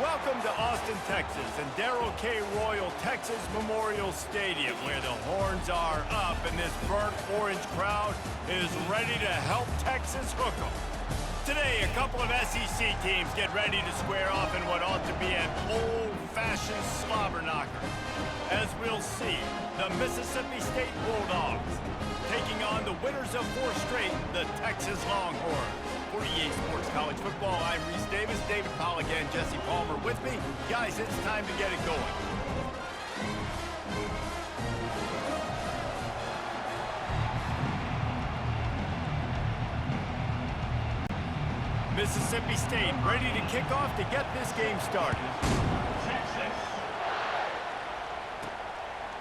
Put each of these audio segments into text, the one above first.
Welcome to Austin, Texas, and Darrell K. Royal Texas Memorial Stadium, where the horns are up and this burnt orange crowd is ready to help Texas hook 'em. Today, a couple of SEC teams get ready to square off in what ought to be an old-fashioned slobber knocker. As we'll see, the Mississippi State Bulldogs taking on the winners of 4 straight, the Texas Longhorns. For EA Sports College Football, I'm Reese Davis, David Pollack, and Jesse Palmer with me. Guys, it's time to get it going. Mississippi State ready to kick off to get this game started.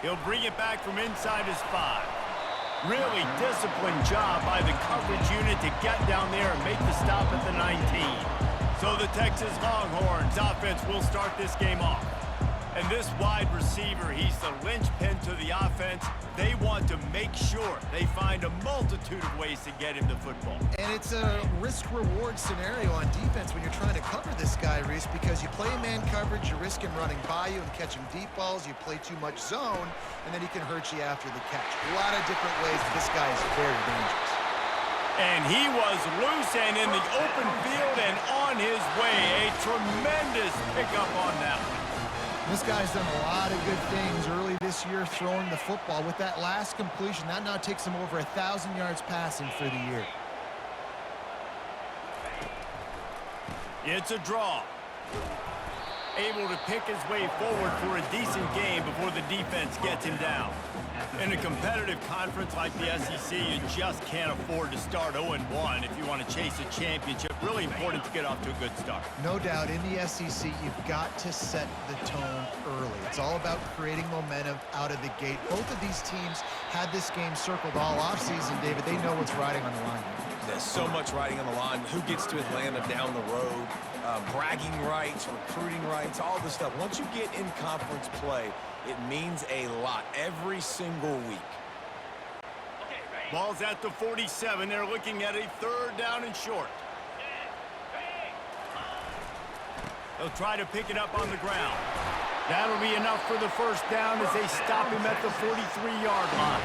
He'll bring it back from inside his 5. Really disciplined job by the coverage unit to get down there and make the stop at the 19. So the Texas Longhorns offense will start this game off. And this wide receiver, he's the linchpin to the offense. They want to make sure they find a multitude of ways to get him the football. And it's a risk-reward scenario on defense when you're trying to cover this guy, Reese, because you play man coverage, you risk him running by you and catching deep balls. You play too much zone, and then he can hurt you after the catch. A lot of different ways, but this guy is very dangerous. And he was loose and in the open field and on his way. A tremendous pickup on that one. This guy's done a lot of good things early this year throwing the football. With that last completion, that now takes him over 1,000 yards passing for the year. It's a draw. Able to pick his way forward for a decent game before the defense gets him down. In a competitive conference like the SEC, you just can't afford to start 0-1 if you want to chase a championship. Really important to get off to a good start. No doubt, in the SEC, you've got to set the tone early. It's all about creating momentum out of the gate. Both of these teams had this game circled all offseason, David. They know what's riding on the line. There's so much riding on the line. Who gets to Atlanta down the road, bragging rights, recruiting rights, all this stuff. Once you get in conference play, it means a lot every single week. Ball's at the 47. They're looking at a 3rd down and short. They'll try to pick it up on the ground. That'll be enough for the 1st down as they stop him at the 43-yard line.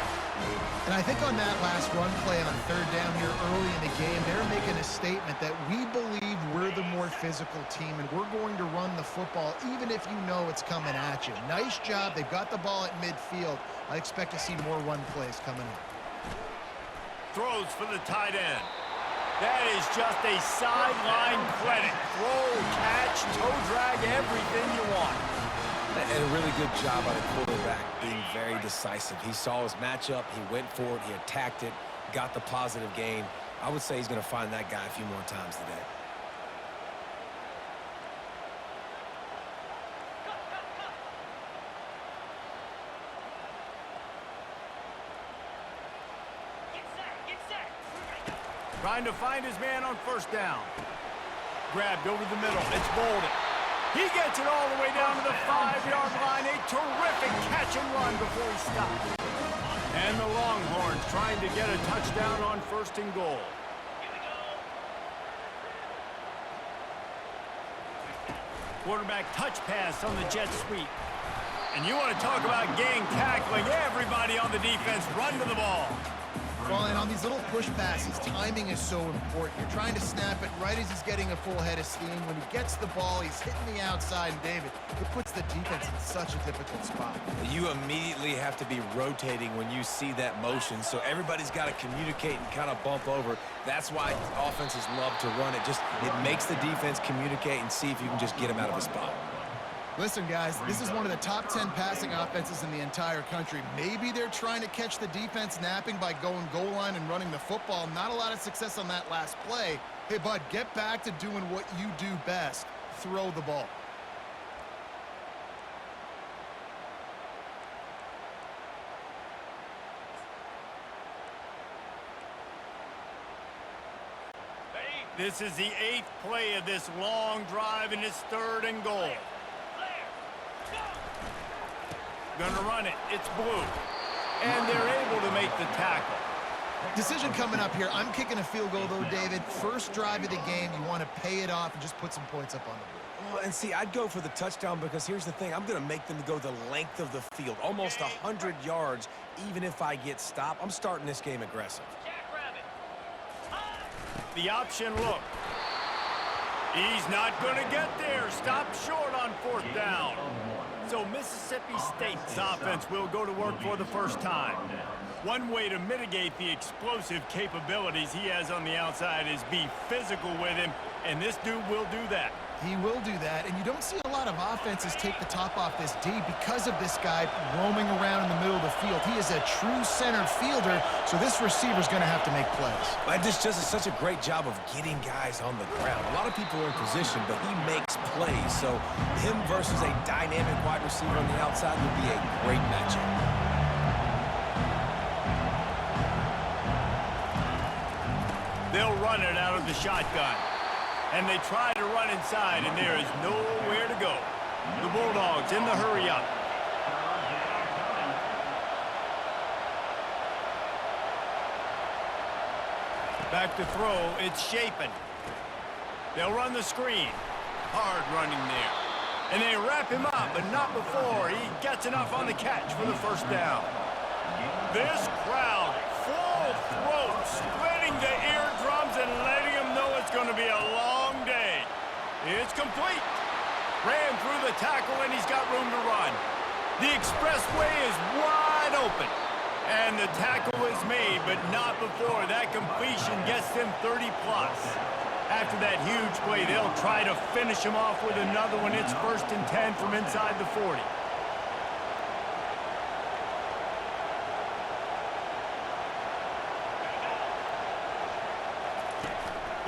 And I think on that last run play on 3rd down here early in the game, they're making a statement that we believe we're the more physical team and we're going to run the football even if you know it's coming at you. Nice job. They've got the ball at midfield. I expect to see more run plays coming up. Throws for the tight end. That is just a sideline credit. Throw, catch, toe drag, everything you want. And a really good job by the quarterback being very decisive. He saw his matchup, he went for it, he attacked it, got the positive gain. I would say he's going to find that guy a few more times today. Trying to find his man on 1st down. Grabbed over the middle. It's Bolden. He gets it all the way down to the 5-yard line. A terrific catch and run before he stops. And the Longhorns trying to get a touchdown on 1st and goal. Quarterback touch pass on the jet sweep. And you want to talk about gang tackling. Everybody on the defense run to the ball. Well, and on these little push passes, timing is so important. You're trying to snap it right as he's getting a full head of steam. When he gets the ball, he's hitting the outside, and David, it puts the defense in such a difficult spot. You immediately have to be rotating when you see that motion, so everybody's got to communicate and kind of bump over. That's why offenses love to run it. It makes the defense communicate and see if you can just get him out of a spot. Listen, guys, this is one of the top 10 passing offenses in the entire country. Maybe they're trying to catch the defense napping by going goal line and running the football. Not a lot of success on that last play. Hey, bud, get back to doing what you do best. Throw the ball. This is the 8th play of this long drive, and it's 3rd and goal. Gonna run it. It's Blue. And they're able to make the tackle. Decision coming up here. I'm kicking a field goal, though, David. First drive of the game, you want to pay it off and just put some points up on the board. Well, and see, I'd go for the touchdown because here's the thing. I'm going to make them go the length of the field, almost 100 yards, even if I get stopped. I'm starting this game aggressive. The option look. He's not going to get there. Stopped short on 4th down. So Mississippi State's offense will go to work for the first time. One way to mitigate the explosive capabilities he has on the outside is be physical with him, and this dude will do that. He will do that, and you don't see a lot of offenses take the top off this D because of this guy roaming around in the middle of the field. He is a true center fielder, so this receiver's going to have to make plays. But this just is such a great job of getting guys on the ground. A lot of people are in position, but he makes plays, so him versus a dynamic wide receiver on the outside would be a great matchup. They'll run it out of the shotgun. And they try to run inside, and there is nowhere to go. The Bulldogs in the hurry-up. Back to throw, it's Shapen. They'll run the screen. Hard running there. And they wrap him up, but not before he gets enough on the catch for the first down. This crowd, full throat, splitting the eardrums and letting them know it's going to be a long day. It's complete. Ran through the tackle, and he's got room to run. The expressway is wide open. And the tackle is made, but not before that completion gets them 30-plus. After that huge play, they'll try to finish him off with another one. It's 1st and 10 from inside the 40.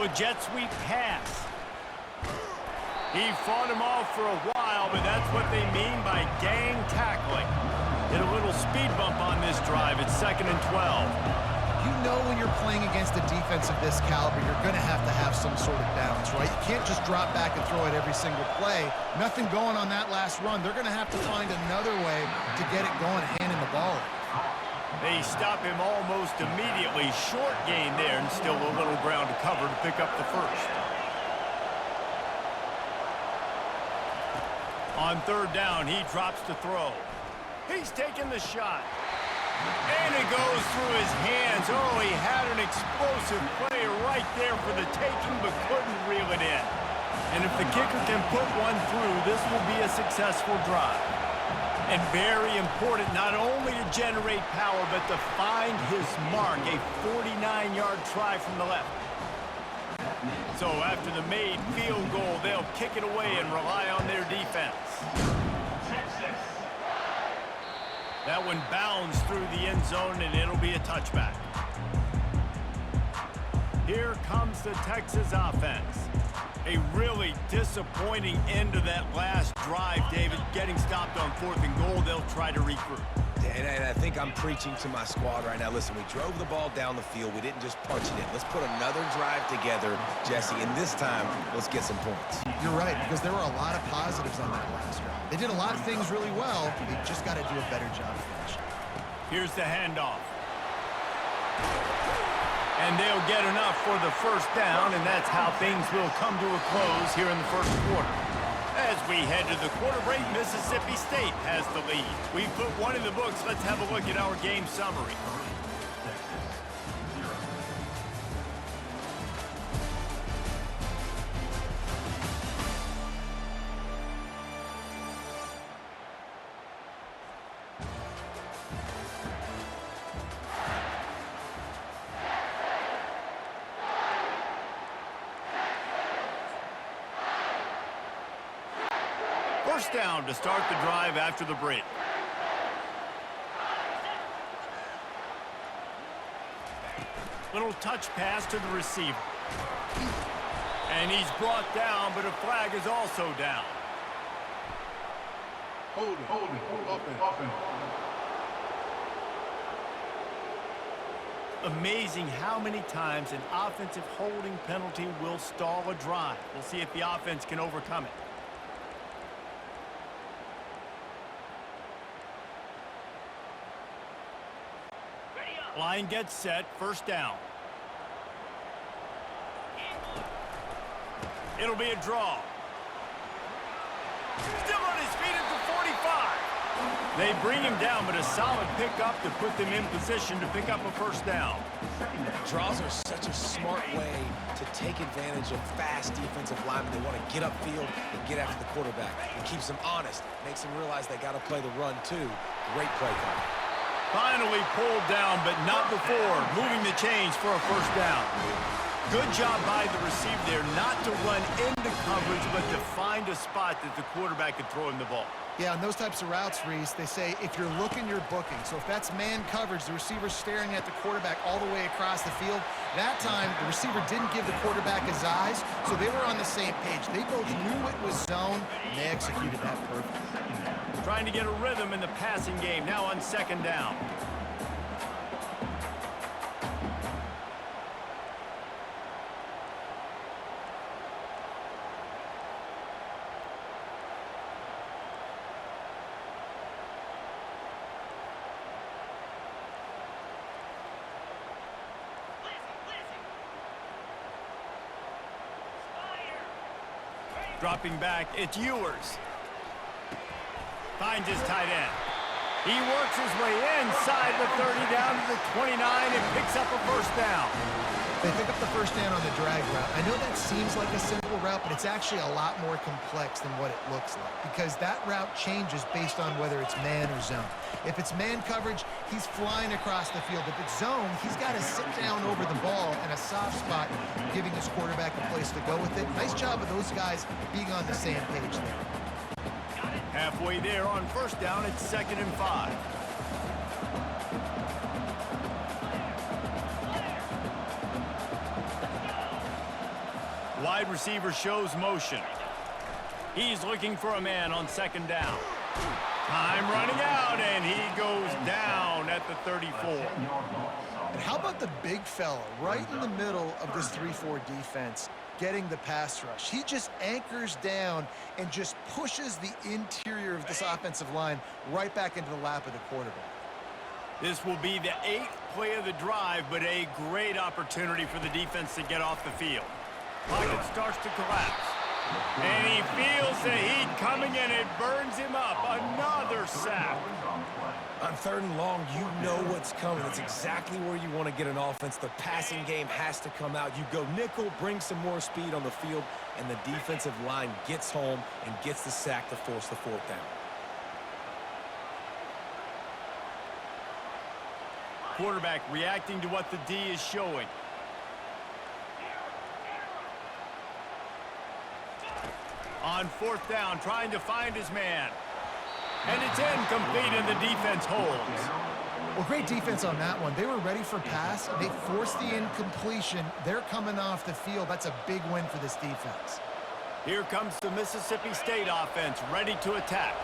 With jet sweep pass. He fought him off for a while, but that's what they mean by gang tackling. Hit a little speed bump on this drive. It's 2nd and 12. You know when you're playing against a defense of this caliber, you're going to have some sort of balance, right? You can't just drop back and throw it every single play. Nothing going on that last run. They're going to have to find another way to get it going, handing the ball. They stop him almost immediately. Short gain there, and still a little ground to cover to pick up the first. On 3rd down, he drops to throw. He's taking the shot. And it goes through his hands. Oh, he had an explosive play right there for the taking, but couldn't reel it in. And if the kicker can put one through, this will be a successful drive. And very important, not only to generate power, but to find his mark, a 49-yard try from the left. So after the made field goal, they'll kick it away and rely on their defense. That one bounds through the end zone, and it'll be a touchback. Here comes the Texas offense. A really disappointing end to that last drive, David. Getting stopped on 4th and goal, they'll try to regroup. And I think I'm preaching to my squad right now. Listen, we drove the ball down the field. We didn't just punch it in. Let's put another drive together, Jesse, and this time, let's get some points. You're right, because there were a lot of positives on that last drive. They did a lot of things really well. They just got to do a better job finishing. Here's the handoff. And they'll get enough for the first down, and that's how things will come to a close here in the first quarter. As we head to the quarter break, Mississippi State has the lead. We've put one in the books. Let's have a look at our game summary. First down to start the drive after the break. Little touch pass to the receiver. And he's brought down, but a flag is also down. Hold it, offense. Amazing how many times an offensive holding penalty will stall a drive. We'll see if the offense can overcome it. Line gets set, first down. It'll be a draw. Still on his feet at the 45. They bring him down, but a solid pickup to put them in position to pick up a first down. Draws are such a smart way to take advantage of fast defensive linemen. They want to get upfield and get after the quarterback. It keeps them honest, makes them realize they got to play the run too. Great play call. Finally pulled down, but not before moving the chains for a first down. Good job by the receiver there not to run into coverage, but to find a spot that the quarterback could throw him the ball. Yeah, on those types of routes, Reese, they say if you're looking, you're booking. So if that's man coverage, the receiver's staring at the quarterback all the way across the field. That time, the receiver didn't give the quarterback his eyes, so they were on the same page. They both knew it was zone, and they executed that perfectly. Trying to get a rhythm in the passing game, now on second down. Dropping back, it's Ewers. Finds his tight end. He works his way inside the 30 down to the 29 and picks up a first down. They pick up the first down on the drag route. I know that seems like a simple route, but it's actually a lot more complex than what it looks like because that route changes based on whether it's man or zone. If it's man coverage, he's flying across the field. If it's zone, he's got to sit down over the ball in a soft spot, giving his quarterback a place to go with it. Nice job of those guys being on the same page there. Halfway there on first down, it's 2nd and 5. Wide receiver shows motion. He's looking for a man on second down. Time running out, and he goes down at the 34. And how about the big fella right in the middle of this 3-4 defense getting the pass rush? He just anchors down and just pushes the interior of this offensive line right back into the lap of the quarterback. This will be the 8th play of the drive, but a great opportunity for the defense to get off the field. Pocket starts to collapse. And he feels the heat coming in. It burns him up. Another sack. On 3rd and long, you know what's coming. It's exactly where you want to get an offense. The passing game has to come out. You go nickel, bring some more speed on the field, and the defensive line gets home and gets the sack to force the 4th down. Quarterback reacting to what the D is showing. On 4th down, trying to find his man. And it's incomplete, and the defense holds. Well, great defense on that one. They were ready for pass. They forced the incompletion. They're coming off the field. That's a big win for this defense. Here comes the Mississippi State offense, ready to attack.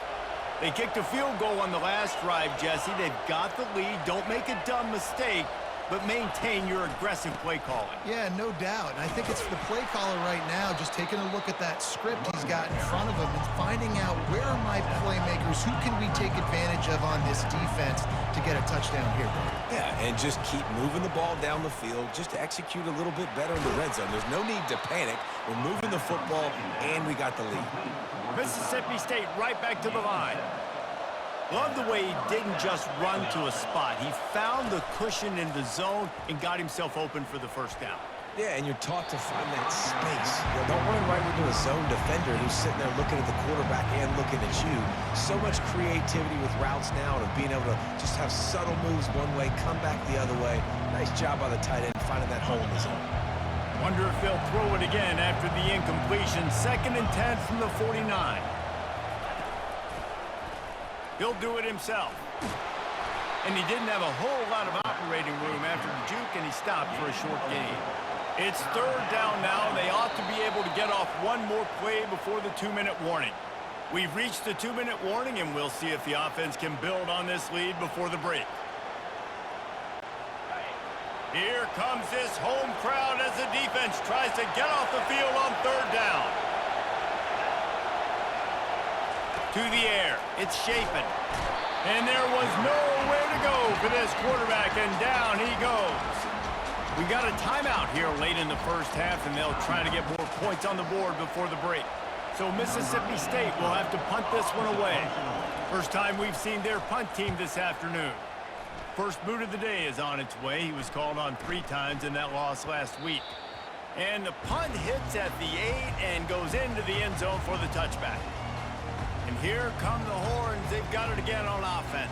They kicked a field goal on the last drive, Jesse. They've got the lead. Don't make a dumb mistake, but maintain your aggressive play calling. Yeah, no doubt. And I think it's the play caller right now just taking a look at that script he's got in front of him and finding out where are my playmakers, who can we take advantage of on this defense to get a touchdown here. Yeah, and just keep moving the ball down the field, just to execute a little bit better in the red zone. There's no need to panic. We're moving the football, and we got the lead. Mississippi State right back to the line. Love the way he didn't just run to a spot. He found the cushion in the zone and got himself open for the first down. Yeah, and you're taught to find that space. You know, don't run right into a zone defender who's sitting there looking at the quarterback and looking at you. So much creativity with routes now and being able to just have subtle moves one way, come back the other way. Nice job by the tight end finding that hole in the zone. Wonder if they'll throw it again after the incompletion. 2nd and 10 from the 49. He'll do it himself. And he didn't have a whole lot of operating room after the juke, and he stopped for a short gain. It's 3rd down now. They ought to be able to get off one more play before the 2-minute warning. We've reached the 2-minute warning, and we'll see if the offense can build on this lead before the break. Here comes this home crowd as the defense tries to get off the field on 3rd down. To the air, it's Shapen. And there was nowhere to go for this quarterback, and down he goes. We got a timeout here late in the first half, and they'll try to get more points on the board before the break. So Mississippi State will have to punt this one away. First time we've seen their punt team this afternoon. First boot of the day is on its way. He was called on 3 times in that loss last week. And the punt hits at the 8 and goes into the end zone for the touchback. And here come the Horns. They've got it again on offense.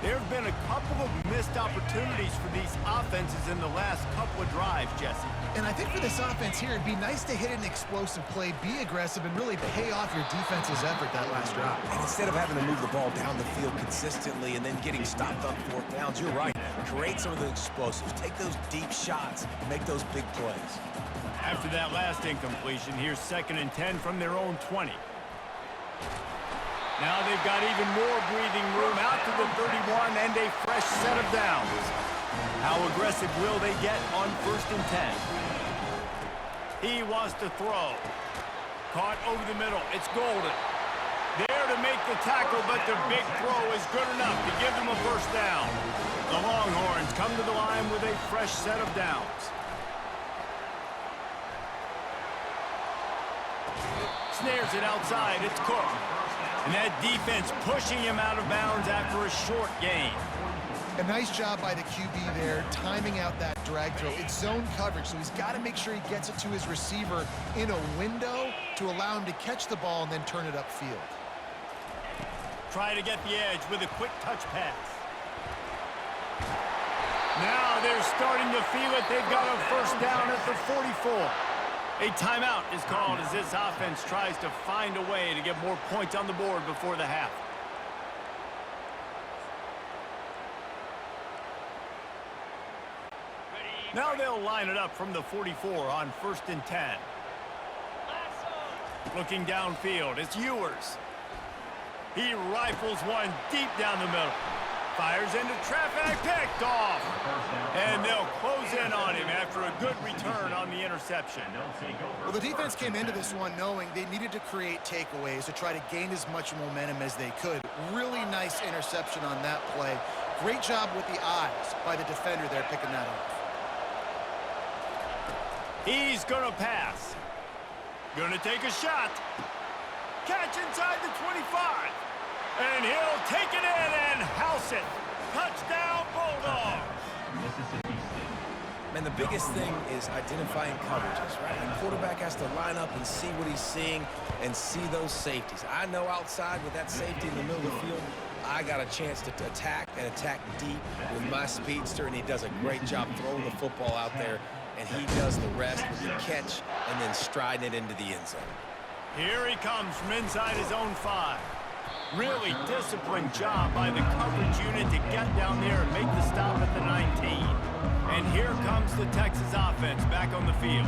There have been a couple of missed opportunities for these offenses in the last couple of drives, Jesse. And I think for this offense here, it'd be nice to hit an explosive play, be aggressive, and really pay off your defense's effort that last drive. And instead of having to move the ball down the field consistently and then getting stopped on 4th downs, you're right. Create some of the explosives. Take those deep shots. Make those big plays. After that last incompletion, here's 2nd and 10 from their own 20. Now they've got even more breathing room out to the 31 and a fresh set of downs. How aggressive will they get on 1st and 10? He wants to throw. Caught over the middle. It's Golden. There to make the tackle, but the big throw is good enough to give them a 1st down. The Longhorns come to the line with a fresh set of downs. Snares it outside. It's Cook. And that defense pushing him out of bounds after a short gain. A nice job by the QB there, timing out that drag throw. It's zone coverage, so he's got to make sure he gets it to his receiver in a window to allow him to catch the ball and then turn it upfield. Try to get the edge with a quick touch pass. Now they're starting to feel it. They've got a 1st down at the 44. A timeout is called as this offense tries to find a way to get more points on the board before the half. Now they'll line it up from the 44 on 1st and 10. Looking downfield, it's Ewers. He rifles one deep down the middle. Fires into traffic, picked off. And they'll close in on him after a good return on the interception. Well, the defense came into this one knowing they needed to create takeaways to try to gain as much momentum as they could. Really nice interception on that play. Great job with the eyes by the defender there picking that off. He's going to pass. Going to take a shot. Catch inside the 25. And he'll take it in and house it. Touchdown, Bulldogs. And the biggest thing is identifying coverages, right? The quarterback has to line up and see what he's seeing and see those safeties. I know outside with that safety in the middle of the field, I got a chance to attack and attack deep with my speedster, and he does a great job throwing the football out there, and he does the rest with the catch and then striding it into the end zone. Here he comes from inside his own 5. Really disciplined job by the coverage unit to get down there and make the stop at the 19. And here comes the Texas offense back on the field.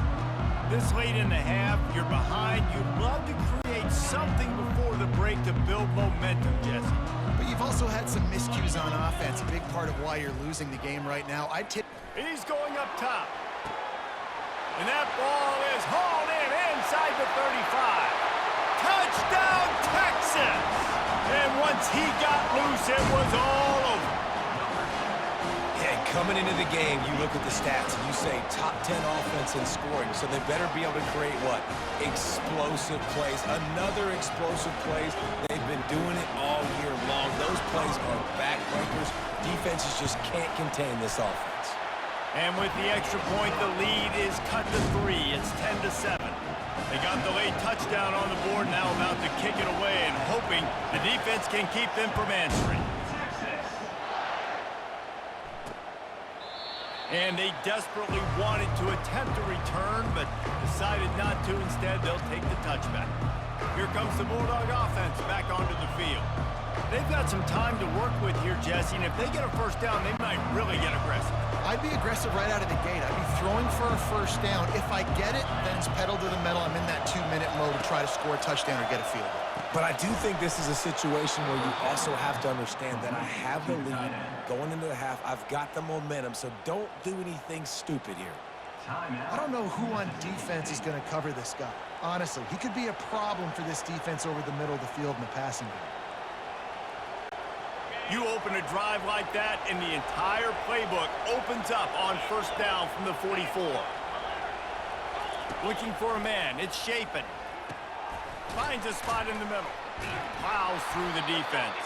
This late in the half, you're behind. You'd love to create something before the break to build momentum, Jesse. But you've also had some miscues on offense, a big part of why you're losing the game right now. He's going up top. And that ball is hauled in inside the 35. Touchdown, Texas! And once he got loose, it was all over. Yeah, coming into the game, you look at the stats and you say top 10 offense in scoring, so they better be able to create what? Explosive plays. Another explosive plays. They've been doing it all year long. Those plays are backbreakers. Defenses just can't contain this offense. And with the extra point, the lead is cut to 3. It's 10-7. They got the late touchdown on the board, now about to kick it away and hoping the defense can keep them from answering. And they desperately wanted to attempt a return, but decided not to. Instead, they'll take the touchback. Here comes the Bulldog offense back onto the field. They've got some time to work with here, Jesse, and if they get a 1st down, they might really get aggressive. I'd be aggressive right out of the gate. I'd be throwing for a 1st down. If I get it, then it's pedal to the metal. I'm in that 2-minute mode to try to score a touchdown or get a field goal. But I do think this is a situation where you also have to understand that I have the lead going into the half. I've got the momentum, so don't do anything stupid here. I don't know who on defense is going to cover this guy. Honestly, he could be a problem for this defense over the middle of the field in the passing game. You open a drive like that, and the entire playbook opens up on 1st down from the 44. Looking for a man. It's Chapin. finds a spot in the middle. Plows through the defense.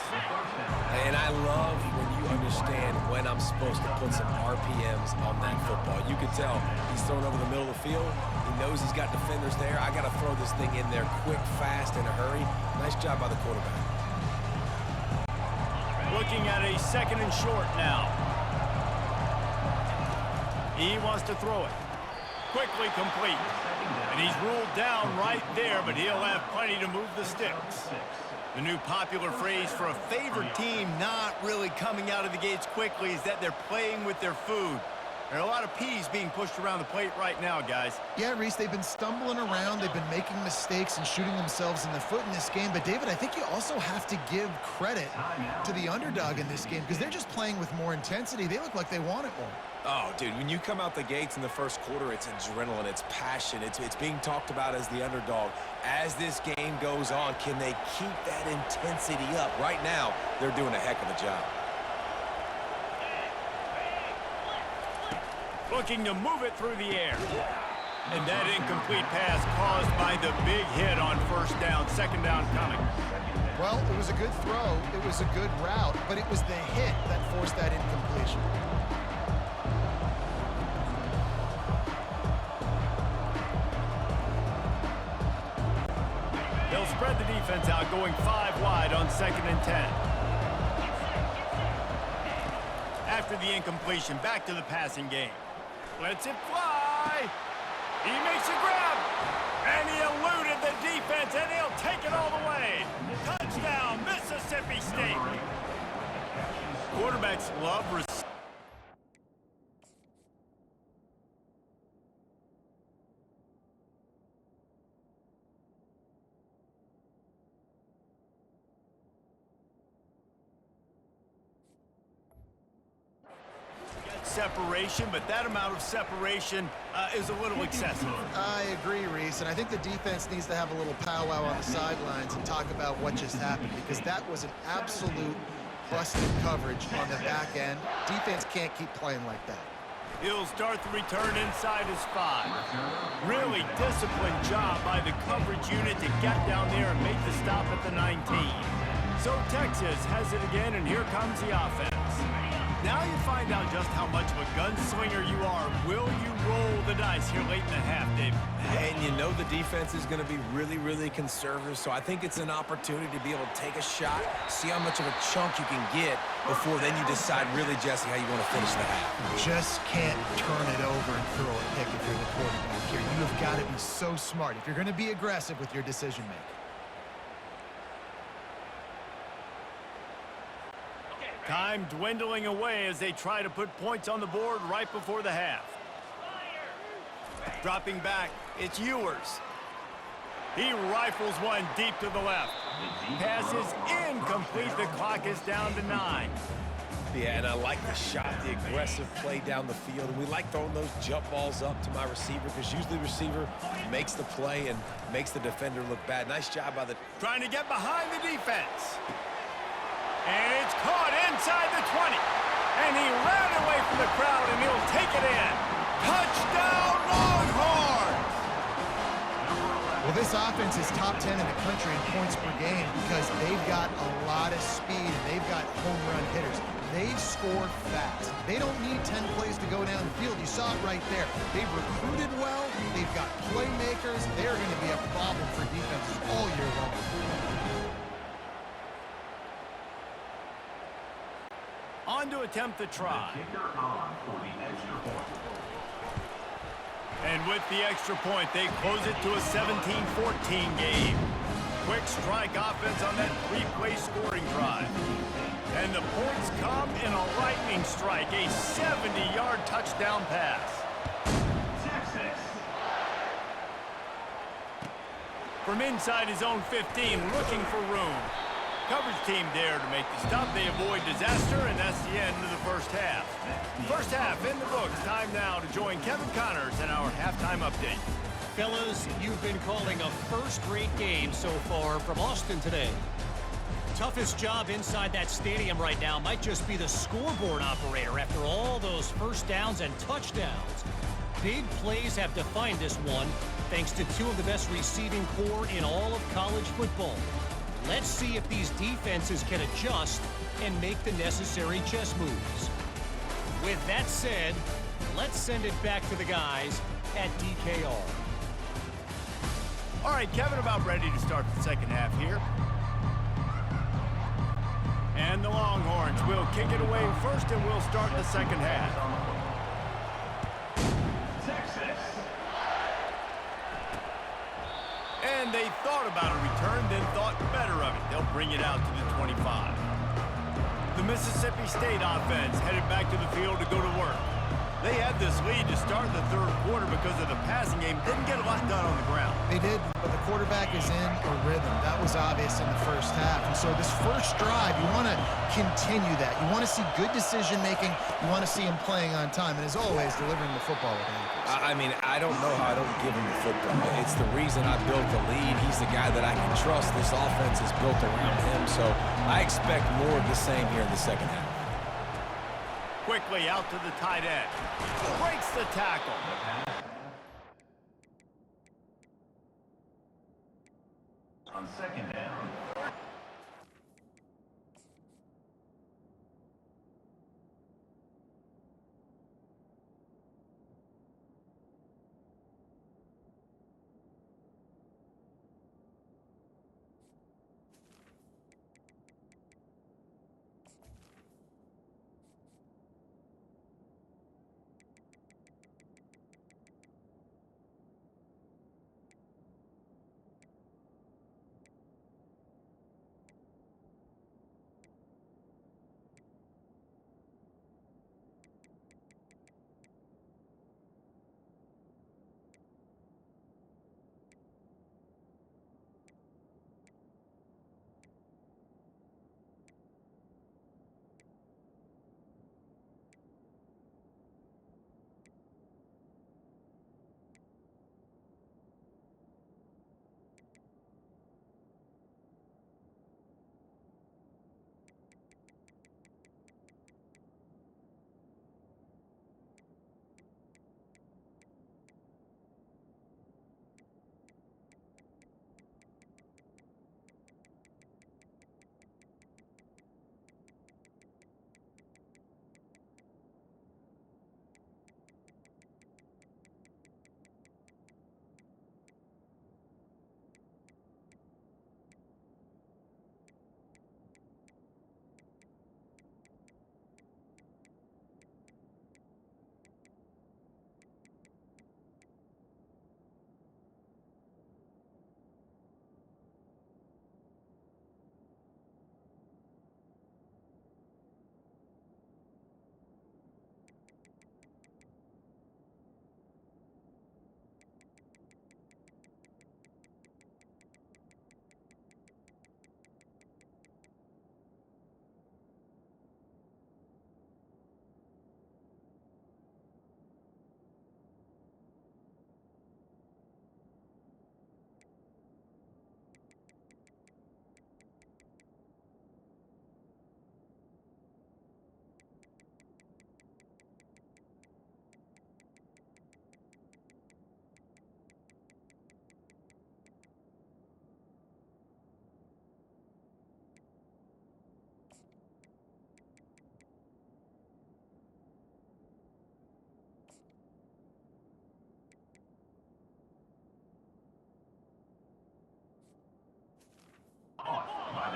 And I love when you understand when I'm supposed to put some RPMs on that football. You can tell he's throwing over the middle of the field. He knows he's got defenders there. I got to throw this thing in there quick, fast, in a hurry. Nice job by the quarterback. Looking at a 2nd and short now. He wants to throw it. Quickly complete. And he's ruled down right there, but he'll have plenty to move the sticks. The new popular phrase for a favored team not really coming out of the gates quickly is that they're playing with their food. There are a lot of peas being pushed around the plate right now, guys. Yeah, Reese, they've been stumbling around. They've been making mistakes and shooting themselves in the foot in this game. But, David, I think you also have to give credit to the underdog in this game because they're just playing with more intensity. They look like they want it more. Oh, dude, when you come out the gates in the first quarter, it's adrenaline, it's passion, it's being talked about as the underdog. As this game goes on, can they keep that intensity up? Right now, they're doing a heck of a job. Looking to move it through the air. And that incomplete pass caused by the big hit on 1st down, 2nd down coming. Well, it was a good throw. It was a good route, but it was the hit that forced that incompletion. They'll spread the defense out, going 5 wide on 2nd and 10. After the incompletion, back to the passing game. Lets it fly. He makes a grab. And he eluded the defense, and he'll take it all the way. Touchdown, Mississippi State. Quarterbacks love receiving. Separation, but that amount of separation is a little excessive. I agree, Reese, and I think the defense needs to have a little powwow on the sidelines and talk about what just happened because that was an absolute busted coverage on the back end. Defense can't keep playing like that. He'll start the return inside his 5. Really disciplined job by the coverage unit to get down there and make the stop at the 19. So Texas has it again, and here comes the offense. Now you find out just how much of a gunslinger you are. Will you roll the dice here late in the half, Dave? And you know the defense is going to be really, really conservative, so I think it's an opportunity to be able to take a shot, see how much of a chunk you can get before then you decide really, Jesse, how you want to finish the half. Just can't turn it over and throw a pick if you're the quarterback here. You have got to be so smart if you're going to be aggressive with your decision-making. Time dwindling away as they try to put points on the board right before the half. Dropping back, it's Ewers. He rifles one deep to the left. Pass is incomplete. The clock is down to 9. Yeah, and I like the shot, the aggressive play down the field. And we like throwing those jump balls up to my receiver because usually the receiver makes the play and makes the defender look bad. Nice job by the... Trying to get behind the defense. And it's caught inside the 20. And he ran away from the crowd, and he'll take it in. Touchdown, Longhorns! Well, this offense is top 10 in the country in points per game because they've got a lot of speed and they've got home run hitters. They score fast. They don't need 10 plays to go down the field. You saw it right there. They've recruited well. They've got playmakers. They're going to be a problem for defenses all year long. On to attempt the try. And with the extra point, they close it to a 17-14 game. Quick strike offense on that 3-play scoring drive. And the points come in a lightning strike, a 70-yard touchdown pass. From inside his own 15, looking for room. Coverage team there to make the stop. They avoid disaster, and that's the end of the first half. First half in the books. Time now to join Kevin Connors in our halftime update. Fellas, you've been calling a first-rate game so far from Austin today. Toughest job inside that stadium right now might just be the scoreboard operator after all those first downs and touchdowns. Big plays have defined this one. thanks to two of the best receiving core in all of college football. Let's see if these defenses can adjust and make the necessary chess moves. With that said, let's send it back to the guys at DKR. All right, Kevin, about ready to start the second half here. And the Longhorns will kick it away first, and we'll start the second half. Texas. And they thought about a return, then thought better of it. They'll bring it out to the 25. The Mississippi State offense headed back to the field to go to work. They had this lead to start the third quarter because of the passing game. Didn't get a lot done on the ground. They did, but the quarterback is in a rhythm. That was obvious in the first half. And so this first drive, you want to continue that. You want to see good decision-making. You want to see him playing on time. And as always, delivering the football with accuracy. I mean, I don't know how I don't give him the football. It's the reason I built the lead. He's the guy that I can trust. This offense is built around him. So I expect more of the same here in the second half. Quickly out to the tight end. Breaks the tackle. On second down.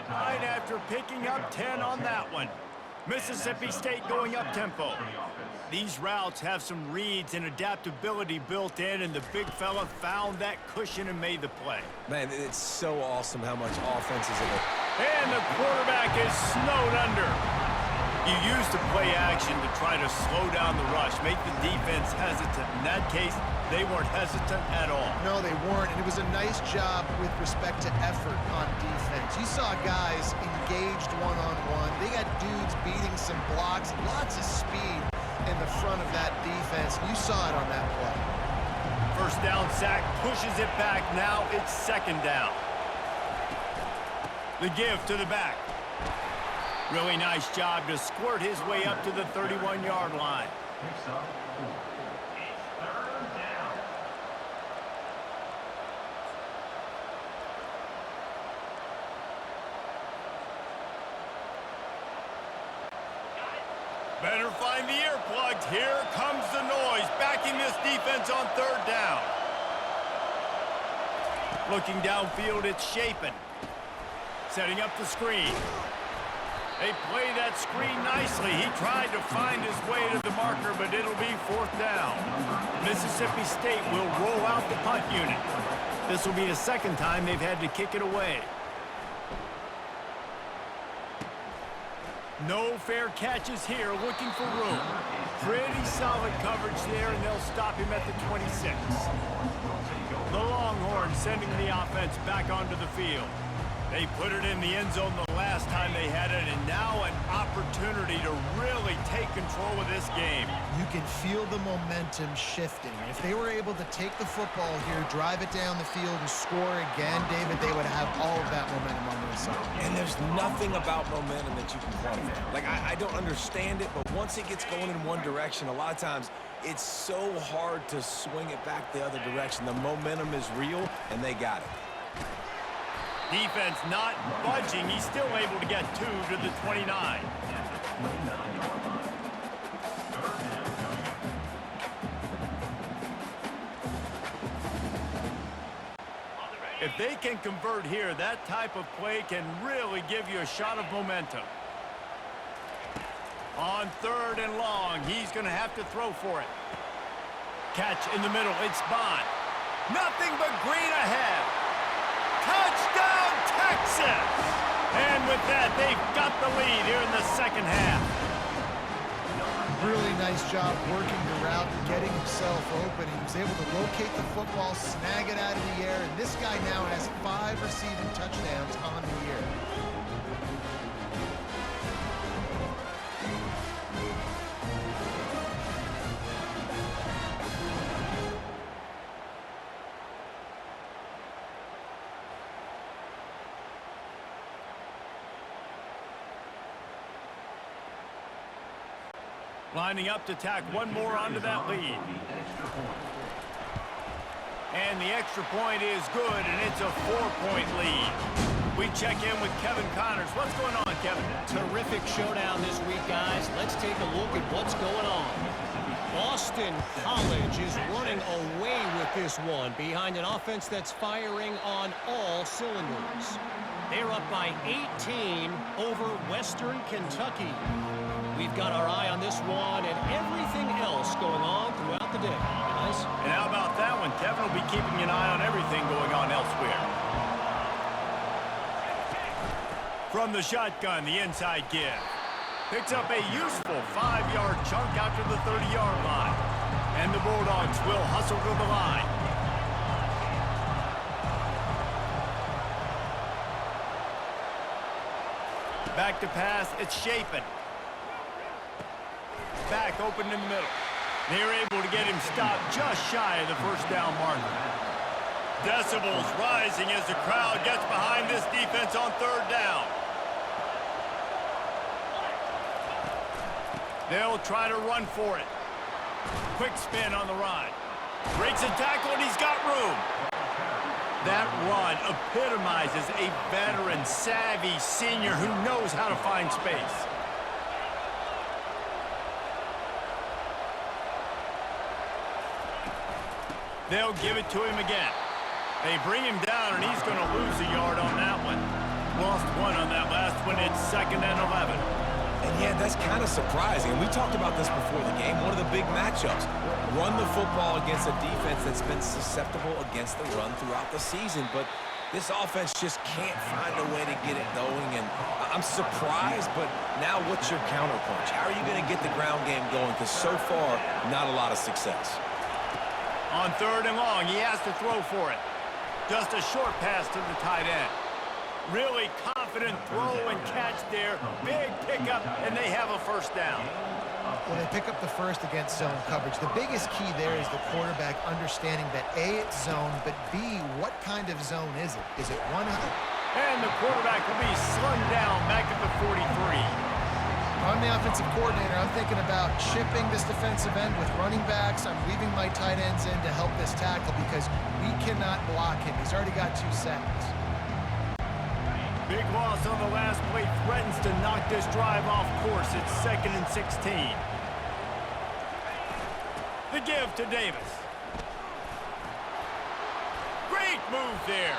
Right after picking up 10 on that one. Mississippi State going up tempo. These routes have some reads and adaptability built in, and the big fella found that cushion and made the play. Man, it's so awesome how much offense is in it. And the quarterback is snowed under. You use the play action to try to slow down the rush, make the defense hesitant. In that case, they weren't hesitant at all. No, they weren't, and it was a nice job with respect to effort on defense. You saw guys engaged one-on-one. They got dudes beating some blocks, lots of speed in the front of that defense. You saw it on that play. First down sack, pushes it back. Now it's second down. The give to the back. Really nice job to squirt his way up to the 31-yard line. Picks up 4. It's third down. Better find the earplugs. Here comes the noise, backing this defense on third down. Looking downfield, it's Shapen. Setting up the screen. They play that screen nicely. He tried to find his way to the marker, but it'll be fourth down. Mississippi State will roll out the punt unit. This will be the second time they've had to kick it away. No fair catches here, looking for room. Pretty solid coverage there, and they'll stop him at the 26. The Longhorns sending the offense back onto the field. They put it in the end zone the last time they had it, and now an opportunity to really take control of this game. You can feel the momentum shifting. If they were able to take the football here, drive it down the field, and score again, David, they would have all of that momentum on their side. And there's nothing about momentum that you can quantify. Like, I don't understand it, but once it gets going in one direction, a lot of times it's so hard to swing it back the other direction. The momentum is real, and they got it. Defense not budging. He's still able to get 2 to the 29. If they can convert here, that type of play can really give you a shot of momentum. On third and long, he's going to have to throw for it. Catch in the middle. It's Bond. Nothing but green ahead. Touchdown, Texas! And with that, they've got the lead here in the second half. Really nice job working the route and getting himself open. He was able to locate the football, snag it out of the air, and this guy now has 5 receiving touchdowns on the year. Lining up to tack one more onto that lead. And the extra point is good, and it's a 4-point lead. We check in with Kevin Connors. What's going on, Kevin? Terrific showdown this week, guys. Let's take a look at what's going on. Boston College is running away with this one behind an offense that's firing on all cylinders. They're up by 18 over Western Kentucky. We've got our eye on this one and everything else going on throughout the day, guys. And how about that one? Kevin will be keeping an eye on everything going on elsewhere. From the shotgun, the inside give. Picks up a useful 5-yard chunk out to the 30-yard line. And the Bulldogs will hustle to the line. Back to pass, it's Shapen. Back open in the middle. They're able to get him stopped just shy of the first down marker. Decibels rising as the crowd gets behind this defense on third down. They'll try to run for it. Quick spin on the run. Breaks a tackle and he's got room. That run epitomizes a veteran, savvy senior who knows how to find space. They'll give it to him again. They bring him down, and he's going to lose a yard on that one. Lost 1 on that last one. It's 2nd and 11. And yeah, that's kind of surprising. And we talked about this before the game. One of the big matchups. Run the football against a defense that's been susceptible against the run throughout the season. But this offense just can't find a way to get it going. And I'm surprised, but now what's your counterpunch? How are you going to get the ground game going? Because so far, not a lot of success. On third and long, he has to throw for it. Just a short pass to the tight end. Really confident throw and catch there. Big pickup, and they have a first down. Well, they pick up the first against zone coverage. The biggest key there is the quarterback understanding that A, it's zone, but B, what kind of zone is it? Is it one? And the quarterback will be slung down back at the 43. I'm the offensive coordinator. I'm thinking about chipping this defensive end with running backs. I'm leaving my tight ends in to help this tackle because we cannot block him. He's already got 2 sacks. Big loss on the last play threatens to knock this drive off course. It's 2nd and 16. The give to Davis. Great move there.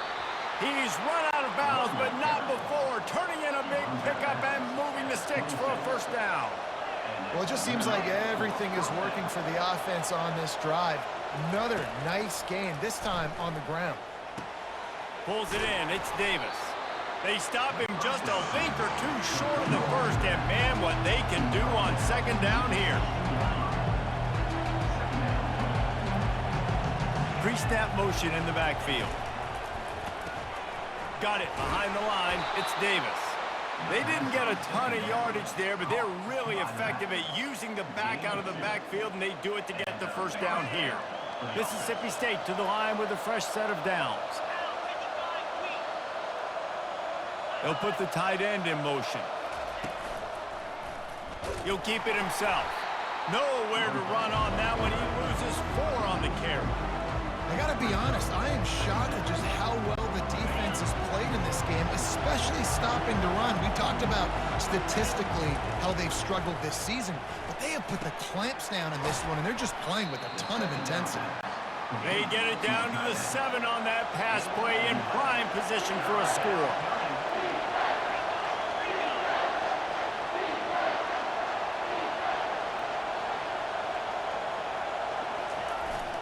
He's run out of bounds, but not before turning in a big pickup and moving the sticks for a first down. Well, it just seems like everything is working for the offense on this drive. Another nice gain, this time on the ground. Pulls it in. It's Davis. They stop him just a link or two short of the first, and man, what they can do on 2nd down here. Pre-snap motion in the backfield. Got it behind the line. It's Davis. They didn't get a ton of yardage there, but they're really effective at using the back out of the backfield, and they do it to get the first down here. Mississippi State to the line with a fresh set of downs. He'll put the tight end in motion. He'll keep it himself. Nowhere to run on that one. He loses 4 on the carry. I gotta be honest, I am shocked at just how well the defense has played in this game, especially stopping the run. We talked about statistically how they've struggled this season, but they have put the clamps down in this one, and they're just playing with a ton of intensity. They get it down to the 7 on that pass play, in prime position for a score.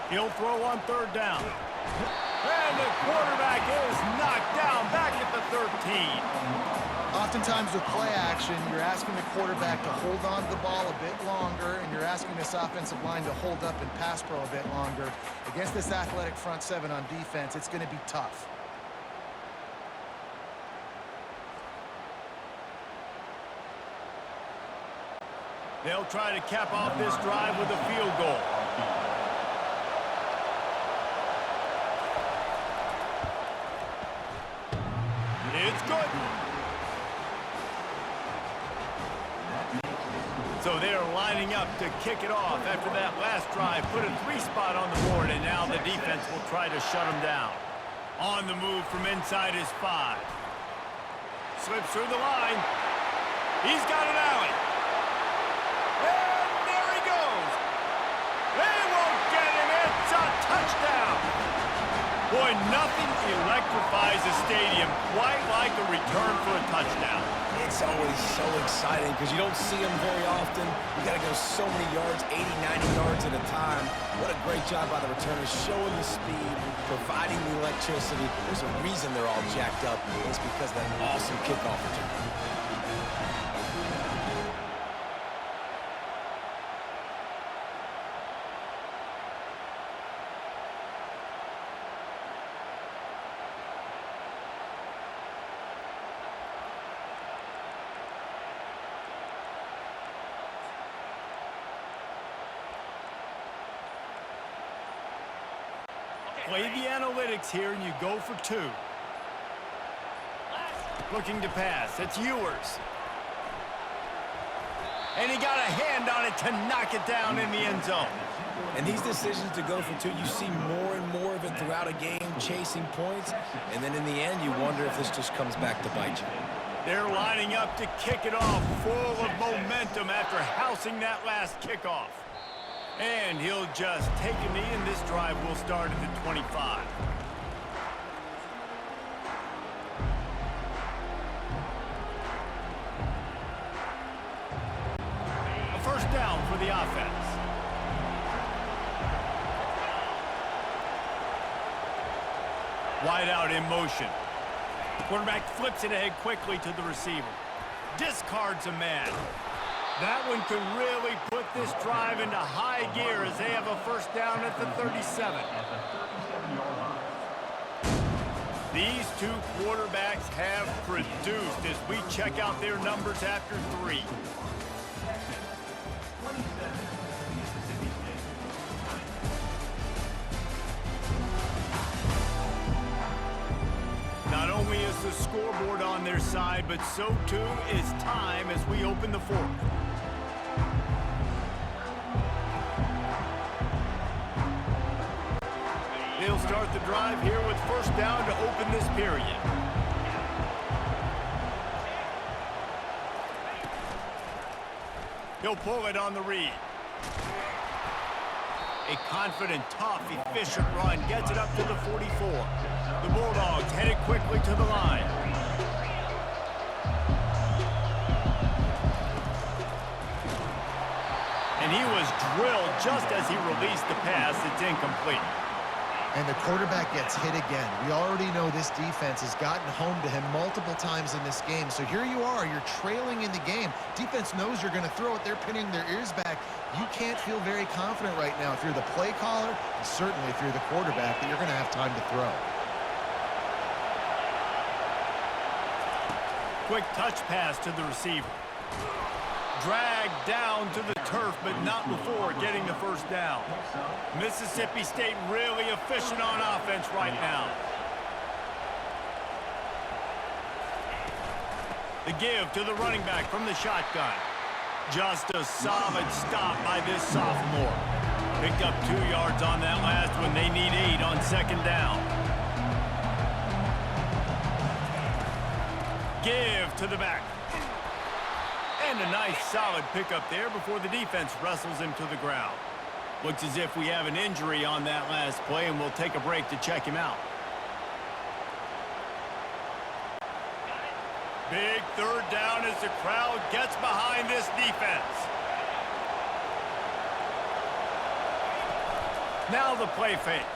He'll throw on 3rd down. And the quarterback is knocked down back at the 13. Oftentimes with play action, you're asking the quarterback to hold on to the ball a bit longer, and you're asking this offensive line to hold up and pass pro a bit longer. Against this athletic front 7 on defense, it's going to be tough. They'll try to cap off this drive with a field goal. It's good. So they're lining up to kick it off after that last drive. Put a 3 spot on the board, and now the defense will try to shut them down. On the move from inside his 5. Slips through the line. He's got an alley. And there he goes. They won't get him. It's a touchdown. Boy, nothing electrifies a stadium quite like a return for a touchdown. It's always so exciting because you don't see them very often. You got to go so many yards, 80, 90 yards at a time. What a great job by the returners, showing the speed, providing the electricity. There's a reason they're all jacked up. It's because of that awesome kickoff return. Play the analytics here, and you go for 2. Looking to pass. It's Ewers. And he got a hand on it to knock it down in the end zone. And these decisions to go for 2, you see more and more of it throughout a game, chasing points. And then in the end, you wonder if this just comes back to bite you. They're lining up to kick it off, full of momentum after housing that last kickoff. And he'll just take a knee, and this drive will start at the 25. A first down for the offense. Wide out in motion. Quarterback flips it ahead quickly to the receiver. Discards a man. That one could really put this drive into high gear as they have a first down at the 37. These 2 quarterbacks have produced as we check out their numbers after 3. Not only is the scoreboard on their side, but so too is time as we open the 4th. They'll start the drive here with first down to open this period. He'll pull it on the read. A confident, tough, efficient run gets it up to the 44. The Bulldogs headed quickly to the line. And he was drilled just as he released the pass. It's incomplete. And the quarterback gets hit again. We already know this defense has gotten home to him multiple times in this game. So here you are, you're trailing in the game. Defense knows you're going to throw it. They're pinning their ears back. You can't feel very confident right now if you're the play caller, and certainly if you're the quarterback, that you're going to have time to throw. Quick touch pass to the receiver. Dragged down to the turf, but not before getting the first down. Mississippi State really efficient on offense right now. The give to the running back from the shotgun. Just a solid stop by this sophomore. Picked up 2 yards on that last one. They need 8 on second down. Give to the back. And a nice solid pickup there before the defense wrestles him to the ground. Looks as if we have an injury on that last play, and we'll take a break to check him out. Big third down as the crowd gets behind this defense. Now the play fake.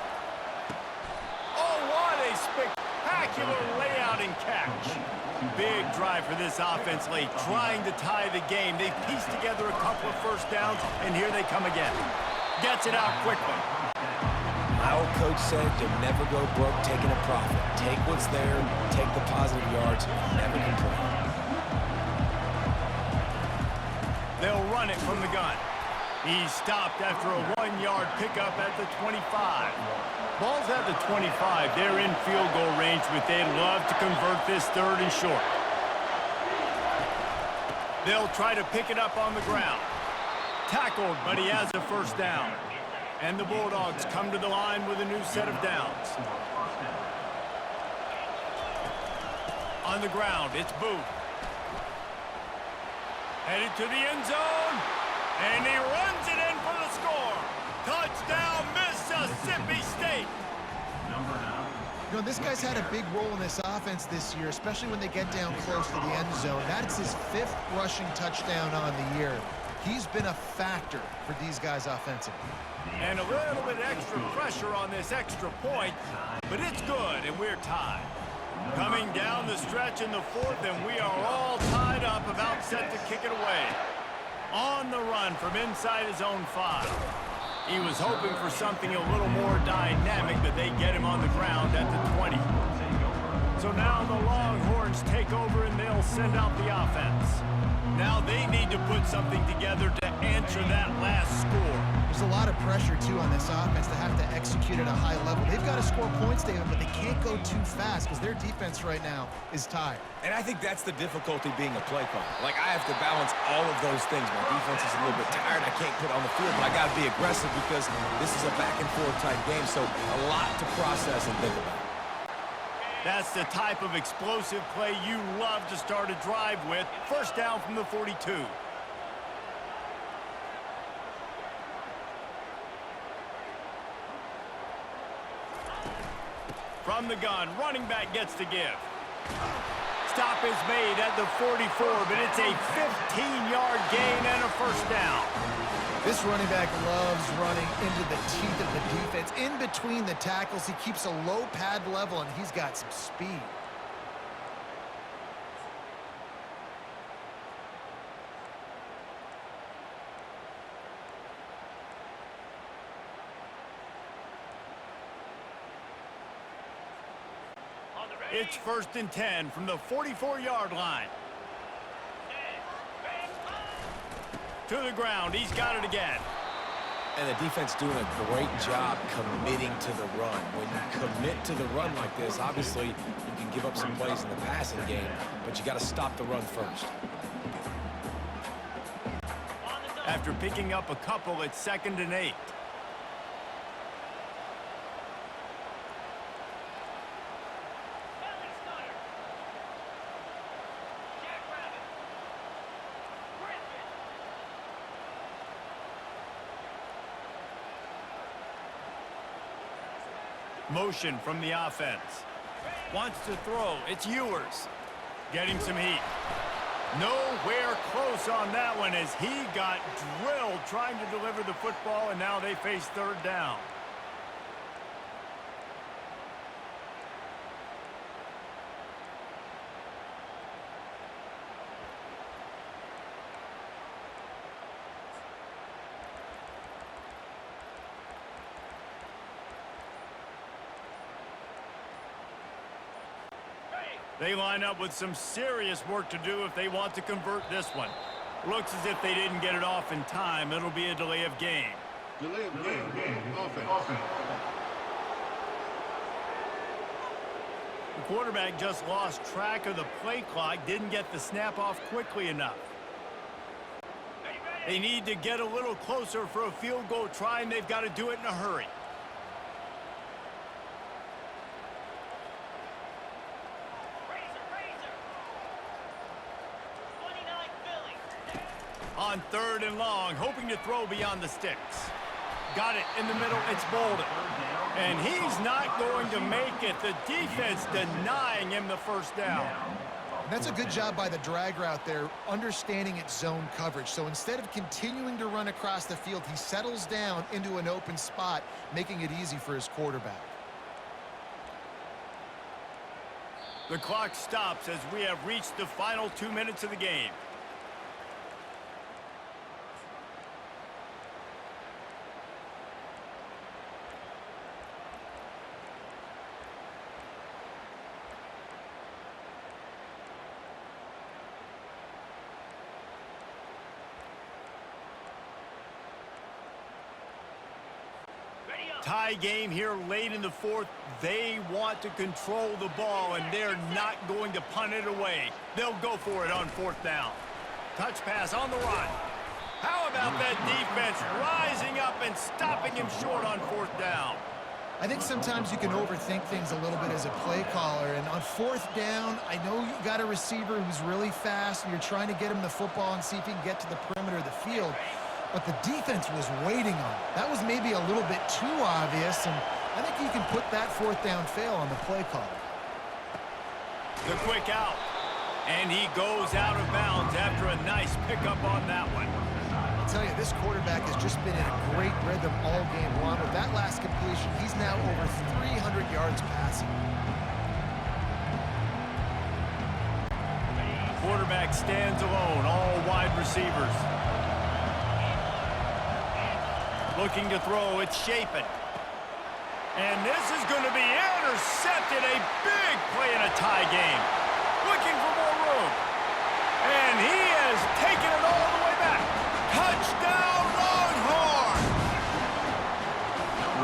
Oh, what a spectacular layout and catch. Big drive for this offense late, trying to tie the game. They've pieced together a couple of first downs, and here they come again. Gets it out quickly. My old coach said you'll never go broke taking a profit. Take what's there, take the positive yards, never complain. They'll run it from the gun. He's stopped after a 1-yard pickup at the 25. Ball's at the 25. They're in field goal range, but they'd love to convert this third and short. They'll try to pick it up on the ground. Tackled, but he has a first down. And the Bulldogs come to the line with a new set of downs. On the ground, it's Booth. Headed to the end zone. And he runs it in for the score. Touchdown, Mississippi State. You know, this guy's had a big role in this offense this year, especially when they get down close to the end zone. That's his 5th rushing touchdown on the year. He's been a factor for these guys offensively. And a little bit extra pressure on this extra point, but it's good, and we're tied. Coming down the stretch in the 4th, and we are all tied up, about set to kick it away. On the run from inside his own 5. He was hoping for something a little more dynamic, but they get him on the ground at the 20. So now the Longhorns take over, and they'll send out the offense. Now they need to put something together to answer that last score. There's a lot of pressure, too, on this offense to have to execute at a high level. They've got to score points, David, but they can't go too fast because their defense right now is tired. And I think that's the difficulty being a play caller. Like, I have to balance all of those things. My defense is a little bit tired. I can't put on the field, but I got to be aggressive because this is a back-and-forth type game, so a lot to process and think about. That's the type of explosive play you love to start a drive with. First down from the 42. From the gun, running back gets the give. Stop is made at the 44, but it's a 15-yard gain and a first down. This running back loves running into the teeth of the defense. In between the tackles, he keeps a low pad level, and he's got some speed. It's 1st and 10 from the 44-yard line. To the ground, he's got it again. And the defense doing a great job committing to the run. When you commit to the run like this, obviously you can give up some plays in the passing game, but you got to stop the run first. After picking up a couple, it's 2nd and 8. Motion from the offense. Wants to throw. It's Ewers. Getting some heat. Nowhere close on that one as he got drilled trying to deliver the football, and now they face third down. They line up with some serious work to do if they want to convert this one. Looks as if they didn't get it off in time. It'll be a delay of game. Delay of game. Offense. The quarterback just lost track of the play clock, didn't get the snap off quickly enough. They need to get a little closer for a field goal try, and they've got to do it in a hurry. On third and long, hoping to throw beyond the sticks. Got it in the middle, it's Bolden. And he's not going to make it. The defense denying him the first down. And that's a good job by the drag route there, understanding its zone coverage. So instead of continuing to run across the field, he settles down into an open spot, making it easy for his quarterback. The clock stops as we have reached the final 2 minutes of the game. Tie game here late in the fourth. They want to control the ball, and they're not going to punt it away. They'll go for it on fourth down. Touch pass on the run. How about that defense rising up and stopping him short on fourth down? I think sometimes you can overthink things a little bit as a play caller, and on fourth down, I know you got a receiver who's really fast, and you're trying to get him the football and see if he can get to the perimeter of the field. But the defense was waiting on it. That was maybe a little bit too obvious, and I think you can put that fourth down fail on the play caller. The quick out. And he goes out of bounds after a nice pickup on that one. I'll tell you, this quarterback has just been in a great rhythm all game long. With that last completion, he's now over 300 yards passing. Quarterback stands alone, all wide receivers. Looking to throw, it's Shapen. And this is going to be intercepted. A big play in a tie game. Looking for more room. And he has taken it all the way back. Touchdown, Longhorn!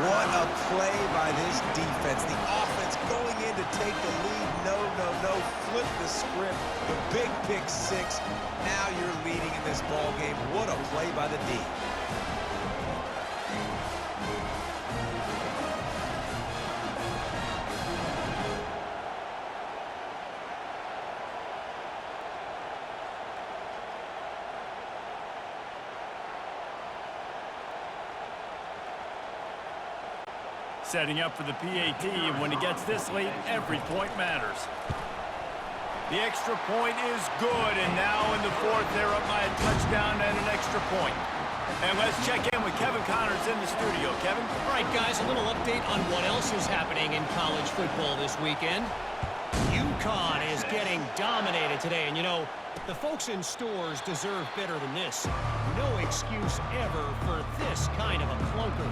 What a play by this defense. The offense going in to take the lead. No. Flip the script. The big pick six. Now you're leading in this ball game. What a play by the D. Setting up for the PAT, and when he gets this late, every point matters. The extra point is good, and now in the fourth, they're up by a touchdown and an extra point. And let's check in with Kevin Connors in the studio. Kevin? All right, guys, a little update on what else is happening in college football this weekend. UConn is getting dominated today, and you know, the folks in stores deserve better than this. No excuse ever for this kind of a clunker.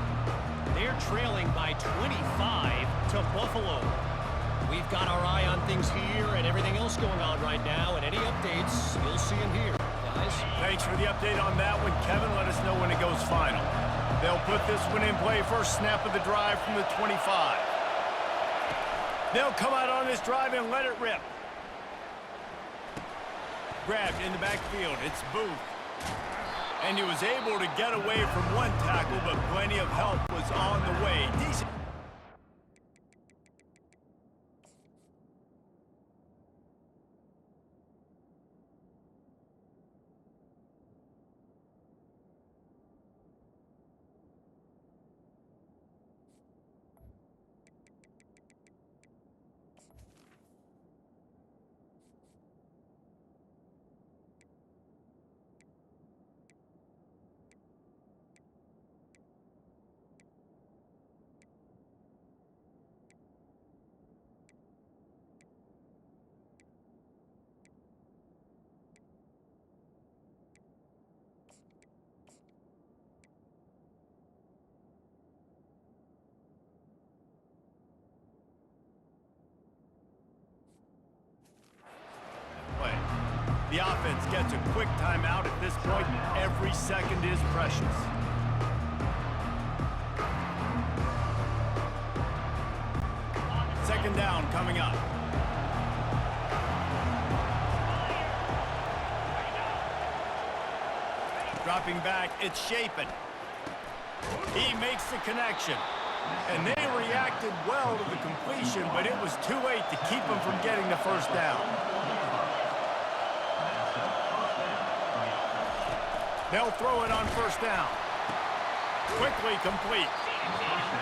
They're trailing by 25 to Buffalo. We've got our eye on things here and everything else going on right now, and any updates, you'll see them here, guys. Thanks for the update on that one, Kevin. Let us know when it goes final. They'll put this one in play. First snap of the drive from the 25. They'll come out on this drive and let it rip. Grabbed in the backfield. It's Booth. And he was able to get away from one tackle, but plenty of help was on the way. Decent. offense gets a quick timeout at this point. Every second is precious. Second down coming up. Dropping back, it's Shapen. He makes the connection. And they reacted well to the completion, but it was too late to keep them from getting the first down. They'll throw it on first down. Quickly complete.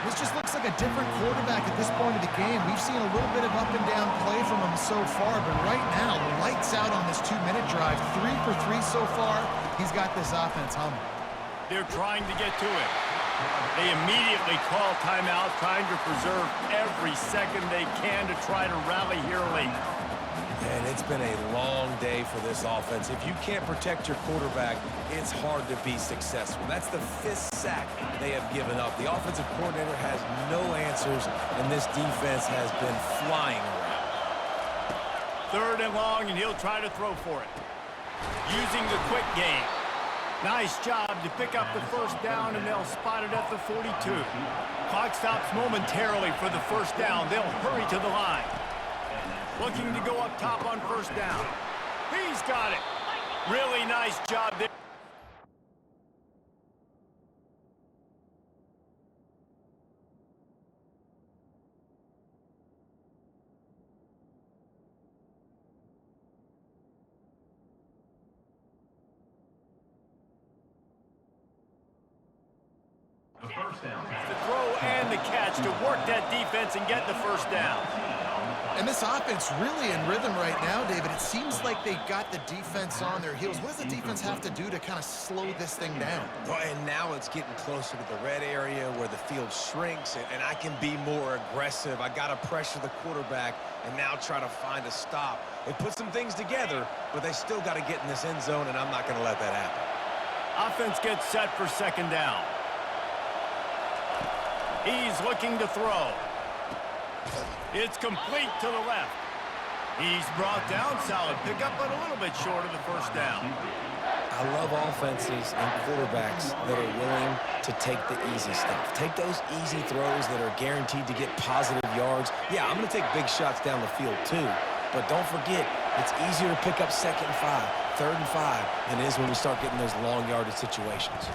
This just looks like a different quarterback at this point of the game. We've seen a little bit of up and down play from him so far, but right now, lights out on this 2-minute drive. 3 for 3 so far. He's got this offense humming. They're trying to get to it. They immediately call timeout, trying to preserve every second they can to try to rally here late. And it's been a long day for this offense. If you can't protect your quarterback, it's hard to be successful. That's the 5th sack they have given up. The offensive coordinator has no answers, and this defense has been flying around. Third and long, and he'll try to throw for it. Using the quick game. Nice job to pick up the first down, and they'll spot it at the 42. Clock stops momentarily for the first down. They'll hurry to the line. Looking to go up top on first down. He's got it. Really nice job there. The first down. The throw and the catch to work that defense and get the first down. And this offense really in rhythm right now, David. It seems like they got the defense on their heels. What does the defense have to do to kind of slow this thing down? Well, and now it's getting closer to the red area where the field shrinks, and I can be more aggressive. I got to pressure the quarterback and now try to find a stop. They put some things together, but they still got to get in this end zone, and I'm not going to let that happen. Offense gets set for second down. He's looking to throw. It's complete to the left. He's brought down. Solid pickup, but a little bit short of the first down. I love offenses and quarterbacks that are willing to take the easy stuff. Take those easy throws that are guaranteed to get positive yards. Yeah, I'm going to take big shots down the field too. But don't forget, it's easier to pick up 2nd and 5, 3rd and 5 than it is when we start getting those long yardage situations.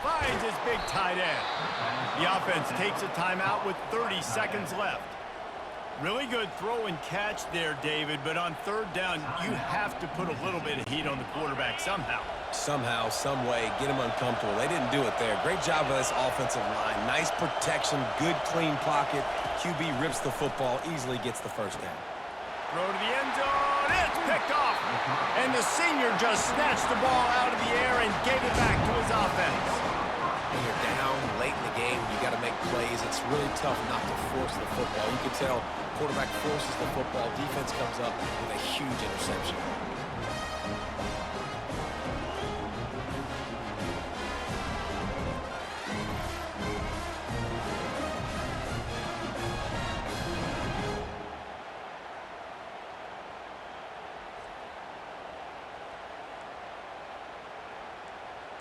Finds his big tight end. The offense takes a timeout with 30 seconds left. Really good throw and catch there, David, but on third down, you have to put a little bit of heat on the quarterback somehow. Somehow, some way, get him uncomfortable. They didn't do it there. Great job by this offensive line. Nice protection, good clean pocket. QB rips the football, easily gets the first down. Throw to the end zone. It's picked off. And the senior just snatched the ball out of the air and gave it back to his offense. When you're down late in the game, you got to make plays. It's really tough not to force the football. You can tell quarterback forces the football. Defense comes up with a huge interception.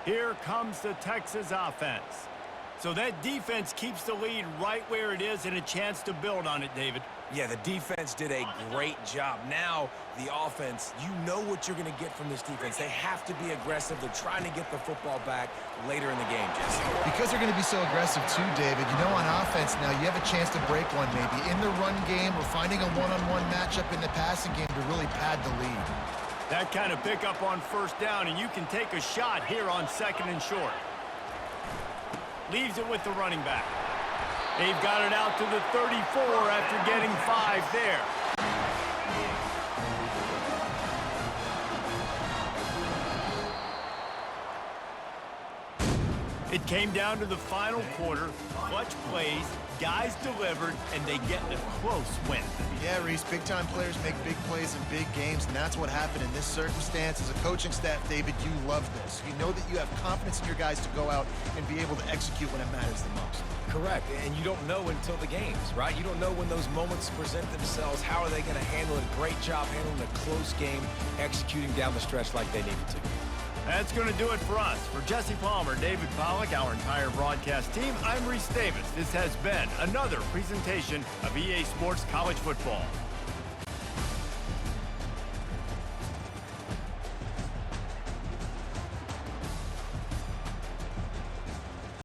Here comes the Texas offense. So that defense keeps the lead right where it is and a chance to build on it, David. Yeah, the defense did a great job. Now, the offense, you know what you're going to get from this defense. They have to be aggressive. They're trying to get the football back later in the game, Jesse. Because they're going to be so aggressive too, David. You know, on offense now, you have a chance to break one maybe. In the run game or finding a one-on-one matchup in the passing game to really pad the lead. That kind of pickup on first down, and you can take a shot here on 2nd and short. Leaves it with the running back. They've got it out to the 34 after getting 5 there. It came down to the final quarter, clutch plays, guys delivered, and they get a close win. Yeah, Reese, big-time players make big plays in big games, and that's what happened in this circumstance. As a coaching staff, David, you love this. You know that you have confidence in your guys to go out and be able to execute when it matters the most. Correct, and you don't know until the games, right? You don't know when those moments present themselves. How are they going to handle it? Great job handling a close game, executing down the stretch like they needed to. That's going to do it for us. For Jesse Palmer, David Pollack, our entire broadcast team, I'm Reese Davis. This has been another presentation of EA Sports College Football.